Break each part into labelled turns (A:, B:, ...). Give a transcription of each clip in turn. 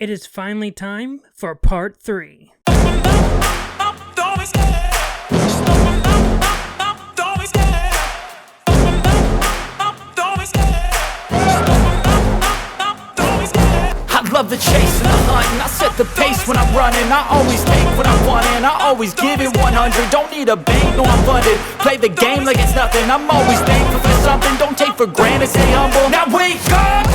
A: It is finally time for part 3.
B: I love the chase and the hunt, and I set the pace when I'm running. I always take what I want and I always give it 100. Don't need a bank, no I'm funded. Play the game like it's nothing. I'm always thankful for something. Don't take for granted, stay humble. Now wake up,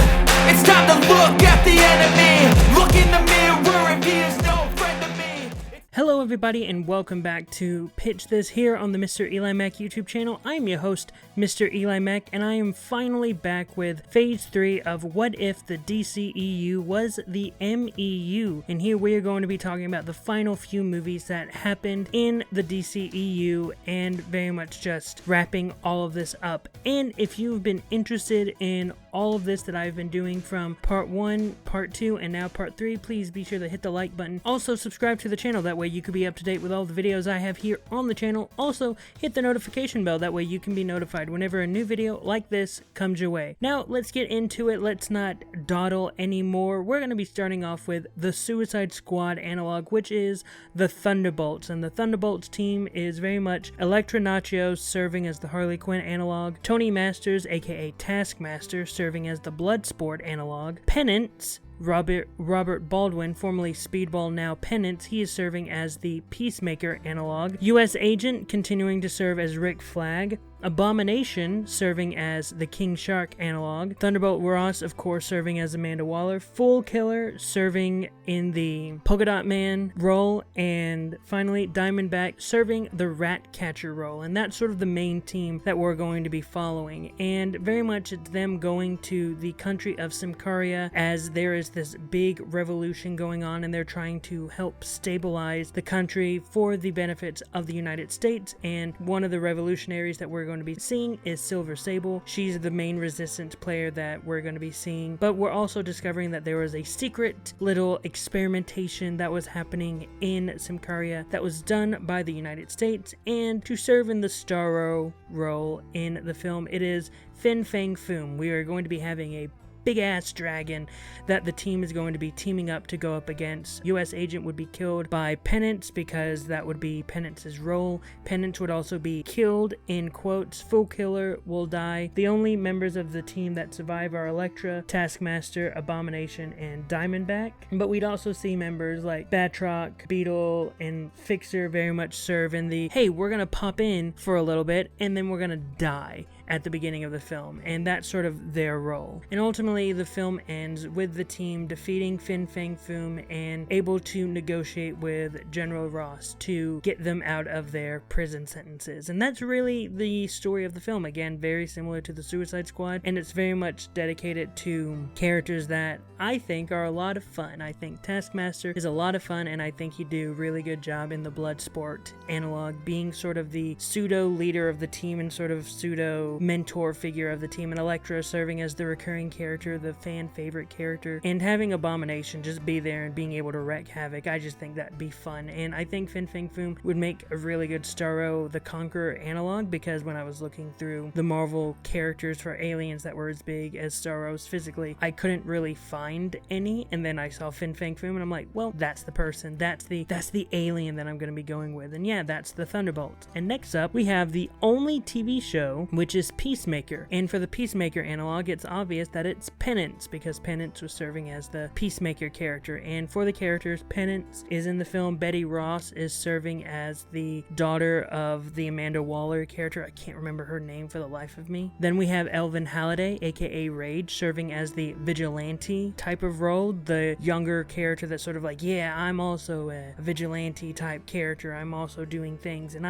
B: it's time to look at the enemy. Look in the mirror and he is no friend to me.
A: Hello everybody and welcome back to Pitch This here on the MrEliMac YouTube channel. I am your host, MrEliMac, and I am finally back with Phase 3 of What If the DCEU Was the MEU. And here we are going to be talking about the final few movies that happened in the DCEU and very much just wrapping all of this up. And if you've been interested in all of this that I've been doing from part 1, part 2, and now part 3, please be sure to hit the like button. Also subscribe to the channel, that way you can be up to date with all the videos I have here on the channel. Also hit the notification bell, that way you can be notified whenever a new video like this comes your way. Now let's get into it. Let's not dawdle anymore. We're going to be starting off with the Suicide Squad analog, which is the Thunderbolts, and the Thunderbolts team is very much Elektra Nachos serving as the Harley Quinn analog, Tony Masters aka Taskmaster serving as the Bloodsport analog, Penance, Robert Baldwin, formerly Speedball, now Penance, he is serving as the Peacemaker analog, US Agent continuing to serve as Rick Flag, Abomination serving as the King Shark analog, Thunderbolt Ross of course serving as Amanda Waller, Fool Killer serving in the Polka Dot Man role, and finally Diamondback serving the Rat Catcher role. And that's sort of the main team that we're going to be following, and very much it's them going to the country of Symkaria as there is this big revolution going on and they're trying to help stabilize the country for the benefits of the United States. And one of the revolutionaries that we're going to be seeing is Silver Sable. She's the main resistance player that we're going to be seeing, but we're also discovering that there was a secret little experimentation that was happening in Symkaria that was done by the United States, and to serve in the Starro role in the film, it is Fin Fang Foom. We are going to be having a big ass dragon that the team is going to be teaming up to go up against. US Agent would be killed by Penance because that would be Penance's role. Penance would also be killed in quotes. Fool Killer will die. The only members of the team that survive are Elektra, Taskmaster, Abomination, and Diamondback. But we'd also see members like Batroc, Beetle, and Fixer very much serve in the, hey, we're gonna pop in for a little bit and then we're gonna die at the beginning of the film, and that's sort of their role. And ultimately the film ends with the team defeating Fin Fang Foom and able to negotiate with General Ross to get them out of their prison sentences. And that's really the story of the film. Again, very similar to the Suicide Squad, and it's very much dedicated to characters that I think are a lot of fun. I think Taskmaster is a lot of fun, and I think he do a really good job in the Bloodsport analog, being sort of the pseudo leader of the team and sort of pseudo mentor figure of the team, and Elektra serving as the recurring character, the fan favorite character, and having Abomination just be there and being able to wreak havoc. I just think that'd be fun, and I think Fin Fang Foom would make a really good Starro the Conqueror analog, because when I was looking through the Marvel characters for aliens that were as big as Starro's physically, I couldn't really find any, and then I saw Fin Fang Foom and I'm like, well, that's the person, that's the alien that I'm going to be going with. And yeah, that's the Thunderbolts. And next up we have the only TV show, which is Peacemaker. And for the Peacemaker analog, it's obvious that it's Penance, because Penance was serving as the Peacemaker character. And for the characters, Penance is in the film. Betty Ross is serving as the daughter of the Amanda Waller character. I can't remember her name for the life of me. Then we have Elvin Halliday, aka Rage, serving as the vigilante type of role, the younger character that's sort of like, yeah, I'm also a vigilante type character. I'm also doing things, and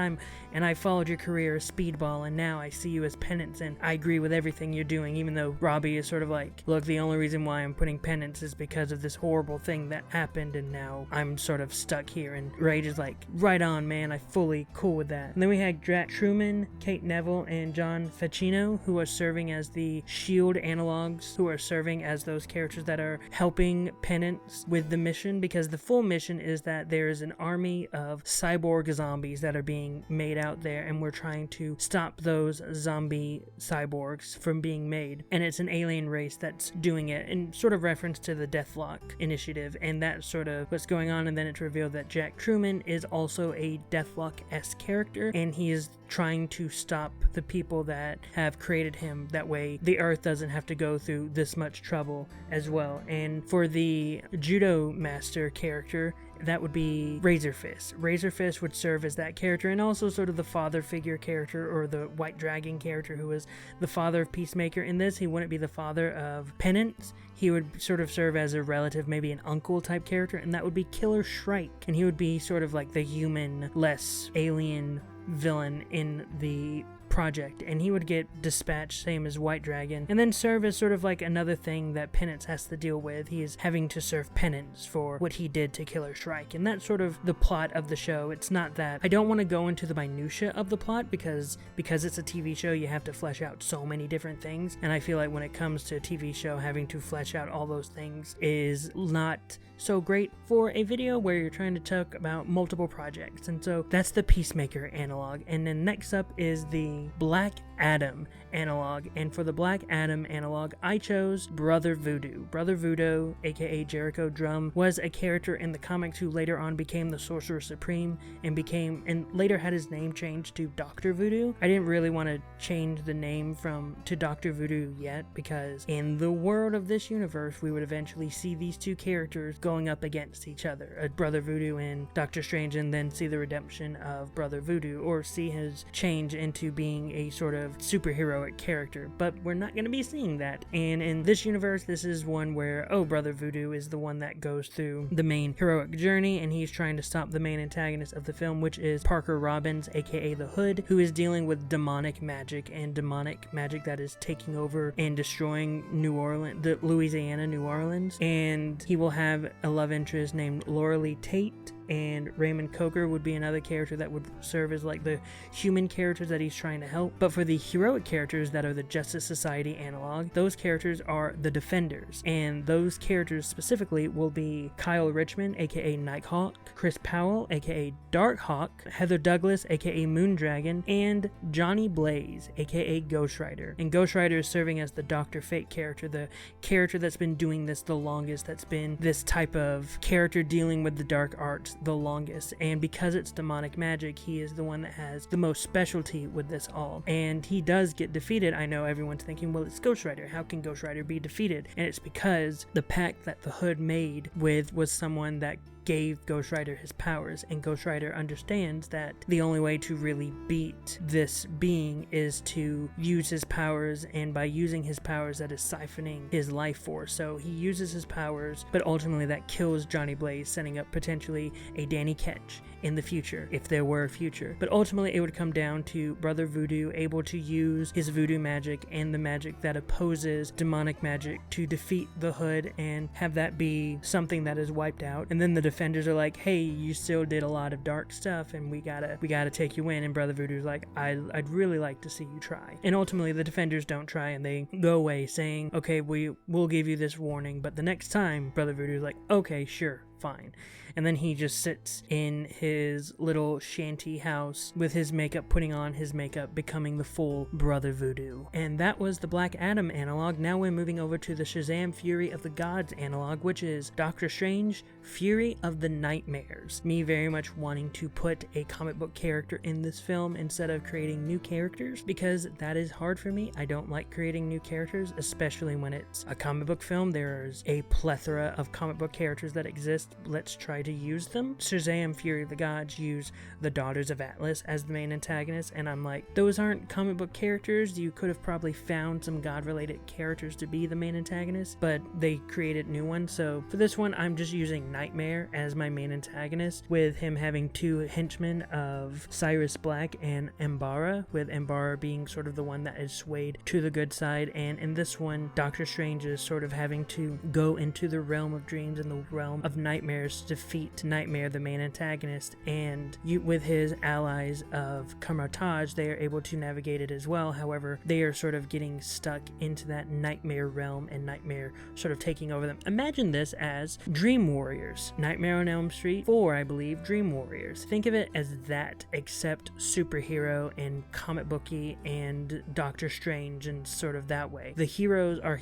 A: I followed your career as Speedball, and now I see you as Penance, and I agree with everything you're doing, even though Robbie is sort of like, look, the only reason why I'm putting Penance is because of this horrible thing that happened, and now I'm sort of stuck here. And Rage is like, right on, man, I fully cool with that. And then we had Drac Truman, Kate Neville, and John Facchino, who are serving as the S.H.I.E.L.D. analogs, who are serving as those characters that are helping Penance with the mission, because the full mission is that there is an army of cyborg zombies that are being made out there, and we're trying to stop those zombie zombie cyborgs from being made, and it's an alien race that's doing it, in sort of reference to the Deathlock initiative, and that's sort of what's going on. And then it's revealed that Jack Truman is also a Deathlock-esque character, and he is trying to stop the people that have created him. That way the Earth doesn't have to go through this much trouble as well. And for the judo master character, that would be Razor Fist. Razor Fist would serve as that character, and also sort of the father figure character, or the White Dragon character who was the father of Peacemaker. In this, he wouldn't be the father of Penance. He would sort of serve as a relative, maybe an uncle type character, and that would be Killer Shrike. And he would be sort of like the human, less alien villain in the project, and he would get dispatched, same as White Dragon, and then serve as sort of like another thing that Penance has to deal with. He is having to serve penance for what he did to Killer Shrike, and that's sort of the plot of the show. It's not that I don't want to go into the minutia of the plot, because it's a TV show, you have to flesh out so many different things, and I feel like when it comes to a TV show, having to flesh out all those things is not so great for a video where you're trying to talk about multiple projects. And so that's the Peacemaker analog. And then next up is the Black Adam analog, and for the Black Adam analog, I chose Brother Voodoo. Brother Voodoo, aka Jericho Drum, was a character in the comics who later on became the Sorcerer Supreme and later had his name changed to Dr. Voodoo. I didn't really want to change the name to Dr. Voodoo yet, because in the world of this universe, we would eventually see these two characters going up against each other, Brother Voodoo and Doctor Strange, and then see the redemption of Brother Voodoo, or see his change into being a sort of superheroic character. But we're not going to be seeing that, and in this universe, this is one where, Brother Voodoo is the one that goes through the main heroic journey, and he's trying to stop the main antagonist of the film, which is Parker Robbins, aka the Hood, who is dealing with demonic magic that is taking over and destroying Louisiana, New Orleans, and he will have a love interest named Laura Lee Tate, and Raymond Coker would be another character that would serve as like the human characters that he's trying to help. But for the heroic characters that are the Justice Society analog, those characters are the Defenders, and those characters specifically will be Kyle Richmond, aka Nighthawk, Chris Powell, aka Darkhawk, Heather Douglas, aka Moondragon, and Johnny Blaze, aka Ghost Rider. And Ghost Rider is serving as the Dr. Fate character, the character that's been doing this the longest, that's been this type of character dealing with the dark arts the longest, and because it's demonic magic, he is the one that has the most specialty with this all, and he does get defeated. I know everyone's thinking, well, it's Ghost Rider, how can Ghost Rider be defeated? And it's because the pact that the Hood made was someone that gave Ghost Rider his powers, and Ghost Rider understands that the only way to really beat this being is to use his powers, and by using his powers, that is siphoning his life force. So he uses his powers, but ultimately that kills Johnny Blaze, setting up potentially a Danny Ketch in the future, if there were a future. But ultimately it would come down to Brother Voodoo able to use his voodoo magic and the magic that opposes demonic magic to defeat the Hood and have that be something that is wiped out. And then the Defenders are like, hey, you still did a lot of dark stuff, and we gotta take you in. And Brother Voodoo's like, I'd really like to see you try. And ultimately the Defenders don't try, and they go away saying, okay, we'll give you this warning, but the next time, Brother Voodoo's like, okay, sure, fine. And then he just sits in his little shanty house with his makeup, putting on his makeup, becoming the full Brother Voodoo. And that was the Black Adam analog. Now we're moving over to the Shazam Fury of the Gods analog, which is Doctor Strange Fury of the Nightmares. Me very much wanting to put a comic book character in this film instead of creating new characters, because that is hard for me. I don't like creating new characters, especially when it's a comic book film. There's a plethora of comic book characters that exist. Let's try to use them. Shazam Fury of the Gods use the Daughters of Atlas as the main antagonist, and I'm like, those aren't comic book characters. You could have probably found some god-related characters to be the main antagonist, but they created new ones. So for this one, I'm just using Nightmare as my main antagonist, with him having two henchmen of Cyrus Black and Embara, with Embara being sort of the one that is swayed to the good side. And in this one, Doctor Strange is sort of having to go into the realm of dreams and the realm of nightmares Nightmares to defeat Nightmare, the main antagonist, and with his allies of Kamar-Taj, they are able to navigate it as well. However, they are sort of getting stuck into that Nightmare realm and Nightmare sort of taking over them. Imagine this as Dream Warriors. Nightmare on Elm Street 4, I believe, Dream Warriors. Think of it as that, except superhero and comic booky and Doctor Strange and sort of that way. The heroes are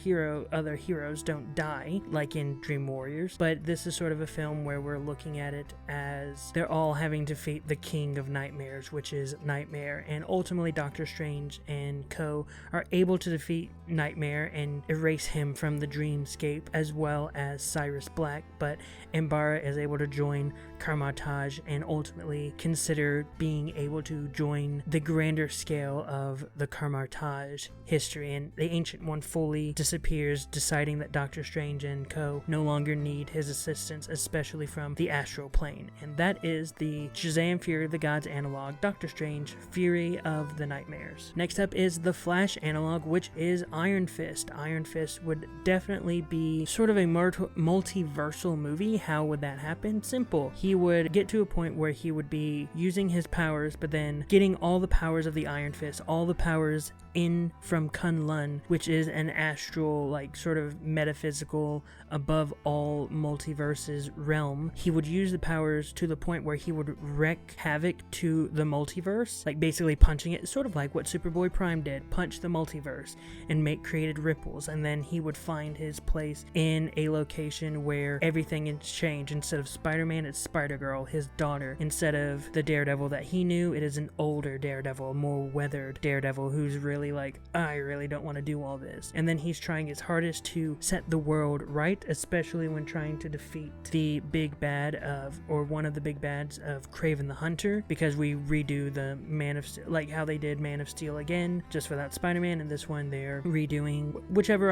A: other heroes don't die like in Dream Warriors, but this is sort of a film where we're looking at it as they're all having to defeat the king of nightmares, which is Nightmare, and ultimately Doctor Strange and co are able to defeat Nightmare and erase him from the dreamscape, as well as Cyrus Black, but Ambara is able to join Kamar-Taj and ultimately consider being able to join the grander scale of the Kamar-Taj history, and the Ancient One fully disappears, deciding that Doctor Strange and co no longer need his assistance, especially from the astral plane. And that is the Shazam! Fury of the Gods analog, Doctor Strange Fury of the Nightmares. Next up is the Flash analog, which is Iron Fist. Iron Fist would definitely be sort of a multiversal movie. How would that happen? Simple. He would get to a point where he would be using his powers, but then getting all the powers of the Iron Fist, all the powers in from Kunlun, which is an astral, like sort of metaphysical, above all multiverses realm. He would use the powers to the point where he would wreak havoc to the multiverse, like basically punching it, sort of like what Superboy Prime did, punch the multiverse and created ripples, and then he would find his place in a location where everything is changed. Instead of Spider-Man, it's Spider-Girl, his daughter. Instead of the Daredevil that he knew, it is an older Daredevil, a more weathered Daredevil who's really like, I really don't want to do all this. And then he's trying his hardest to set the world right, especially when trying to defeat the big bad of, or one of the big bads of Kraven the Hunter, because we redo the Man of Steel, like how they did Man of Steel again, just without Spider-Man, and this one they're redoing whatever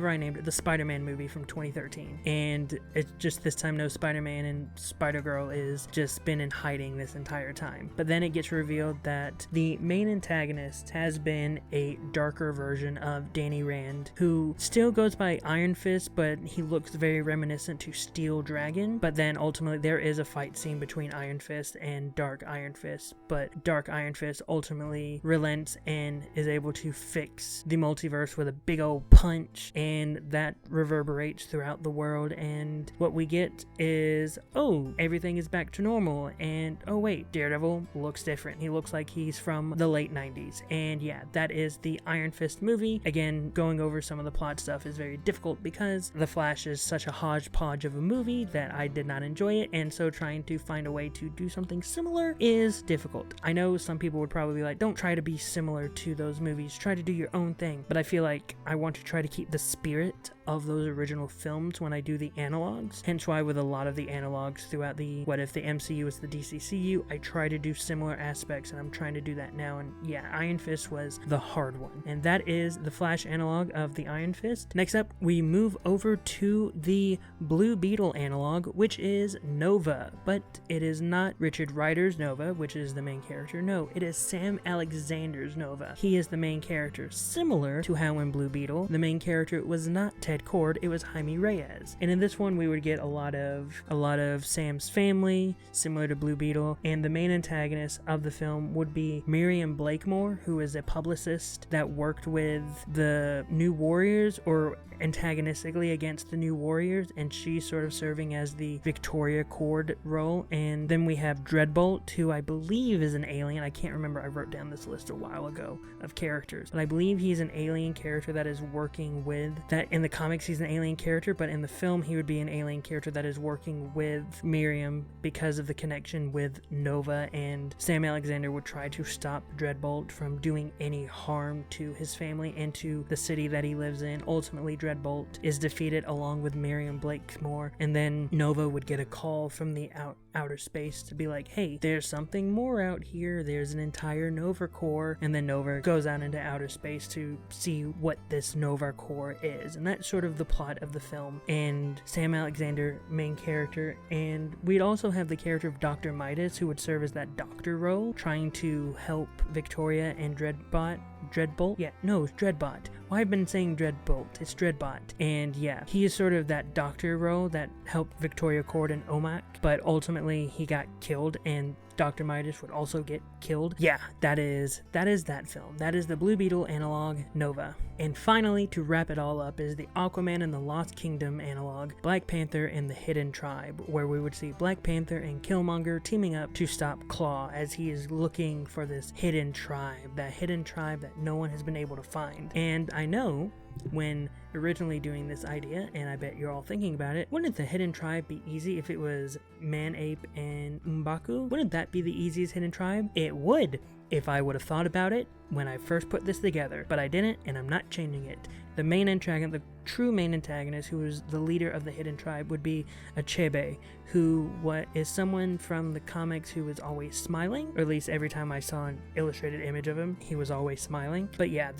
A: I named it, the Spider-Man movie from 2013. And it's just this time no Spider-Man, and Spider-Girl is just been in hiding this entire time. But then it gets revealed that the main antagonist has been a darker version of Danny Rand, who still goes by Iron Fist, but he looks very reminiscent to Steel Dragon. But then ultimately there is a fight scene between Iron Fist and Dark Iron Fist, but Dark Iron Fist ultimately relents and is able to fix the multiverse with a big old punch, and that reverberates throughout the world, and what we get is, oh, everything is back to normal, and oh wait, Daredevil looks different. He looks like he's from the late 90s. And yeah, that is the Iron Fist movie. Again, going over some of the plot stuff is very difficult because The Flash is such a hodgepodge of a movie that I did not enjoy it, and so trying to find a way to do something similar is difficult. I know some people would probably be like, don't try to be similar to those movies, try to do your own thing, but I feel like I want to try to keep the spirit of those original films when I do the analogs. Hence why with a lot of the analogs throughout the What If the MCU is the DCCU, I try to do similar aspects, and I'm trying to do that now. And yeah, Iron Fist was the hard one, and that is the Flash analog of the Iron Fist. Next up, we move over to the Blue Beetle analog, which is Nova, but it is not Richard Rider's Nova, which is the main character. No, it is Sam Alexander's Nova. He is the main character, similar to how in Blue Beetle the main character was not Ted Kord, it was Jaime Reyes. And in this one we would get a lot of Sam's family, similar to Blue Beetle, and the main antagonist of the film would be Miriam Blakemore, who is a publicist that worked with the New Warriors, or antagonistically against the New Warriors, and she's sort of serving as the Victoria Kord role. And then we have Dreadbolt, who I believe is an alien. I can't remember, I wrote down this list a while ago of characters, but I believe he's an alien character that is working with that. In the comics he's an alien character, but in the film he would be an alien character that is working with Miriam because of the connection with Nova, and Sam Alexander would try to stop Dreadbolt from doing any harm to his family and to the city that he lives in. Ultimately Dreadbolt is defeated along with Miriam Blakemore, and then Nova would get a call from the outer space to be like, hey, there's something more out here, there's an entire Nova Corps, and then Nova goes out into outer space to see what this Nova Corps is. And that's sort of the plot of the film, and Sam Alexander, main character. And we'd also have the character of Dr. Midas, who would serve as that doctor role, trying to help Victoria and Dreadbot Dreadbolt? Yeah, no, it's Dreadbot. Well, I've been saying Dreadbolt. It's Dreadbot. And yeah, he is sort of that doctor role that helped Victoria Cord and OMAC, but ultimately he got killed, and Dr. Midas would also get killed. Yeah, that is that film. That is the Blue Beetle Analog Nova. And finally, to wrap it all up, is the Aquaman and the Lost Kingdom Analog, Black Panther and the Hidden Tribe, where we would see Black Panther and Killmonger teaming up to stop Claw as he is looking for this hidden tribe that no one has been able to find. And I know when originally doing this idea, and I bet you're all thinking about it, wouldn't the hidden tribe be easy if it was Man Ape and M'Baku? Wouldn't that be the easiest hidden tribe? It would, if I would have thought about it when I first put this together, but I didn't, and I'm not changing it. The main antagonist, the true main antagonist, who is the leader of the hidden tribe, would be Achebe, who is someone from the comics who is always smiling, or at least every time I saw an illustrated image of him, he was always smiling. But yeah,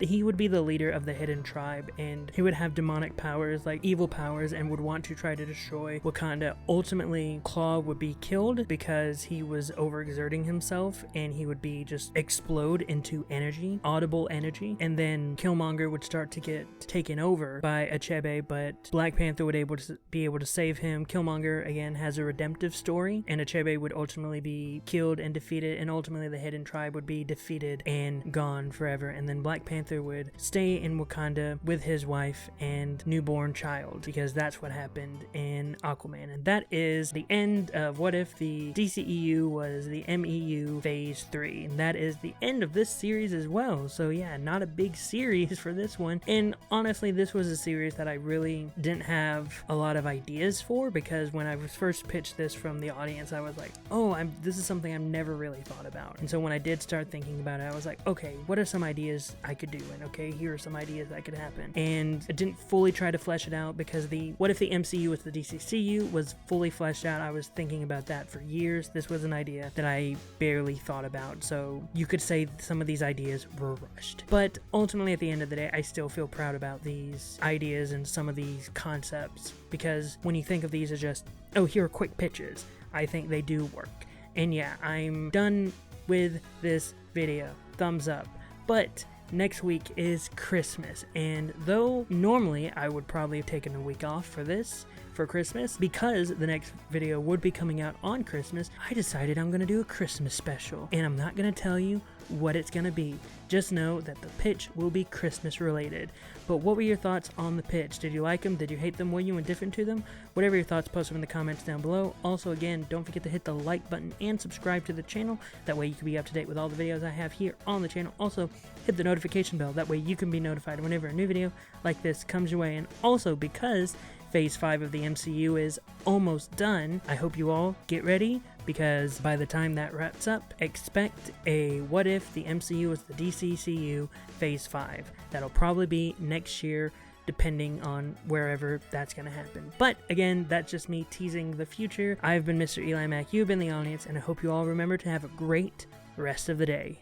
A: he would be the leader of the hidden tribe, and he would have demonic powers, like evil powers, and would want to try to destroy Wakanda. Ultimately, Claw would be killed because he was overexerting himself, and he would be just explode into energy, audible energy, and then Killmonger would start to get taken over by Achebe, but Black Panther would be able to save him. Killmonger, again, has a redemptive story, and Achebe would ultimately be killed and defeated, and ultimately the hidden tribe would be defeated and gone forever, and then Black Panther would stay in Wakanda with his wife and newborn child, because that's what happened in Aquaman. And that is the end of What If the DCEU was the MEU Phase 3, and that is the end of this series as well. So yeah, not a big series for this one, and honestly, this was a series that I really didn't have a lot of ideas for, because when I was first pitched this from the audience, I was like, oh, this is something I've never really thought about. And so when I did start thinking about it, I was like, okay, what are some ideas I could do? And okay, here are some ideas that could happen. And I didn't fully try to flesh it out, because what if the MCU with the DCCU was fully fleshed out? I was thinking about that for years. This was an idea that I barely thought about, so you could say some of these ideas were rushed. But ultimately, at the end of the day, I still feel proud about these ideas and some of these concepts, because when you think of these as just, oh, here are quick pitches, I think they do work. And yeah, I'm done with this video. Thumbs up. But next week is Christmas, and though normally I would probably have taken a week off for Christmas, because the next video would be coming out on Christmas, I decided I'm going to do a Christmas special, and I'm not going to tell you what it's going to be. Just know that the pitch will be Christmas related. But what were your thoughts on the pitch? Did you like them? Did you hate them? Were you indifferent to them? Whatever your thoughts, post them in the comments down below. Also, again, don't forget to hit the like button and subscribe to the channel. That way you can be up to date with all the videos I have here on the channel. Also, hit the notification bell. That way you can be notified whenever a new video like this comes your way. And also, because Phase 5 of the MCU is almost done, I hope you all get ready, because by the time that wraps up, expect a What If the MCU was the DCCU Phase 5. That'll probably be next year, depending on wherever that's going to happen. But again, that's just me teasing the future. I've been Mr. EliMac, you've been the audience, and I hope you all remember to have a great rest of the day.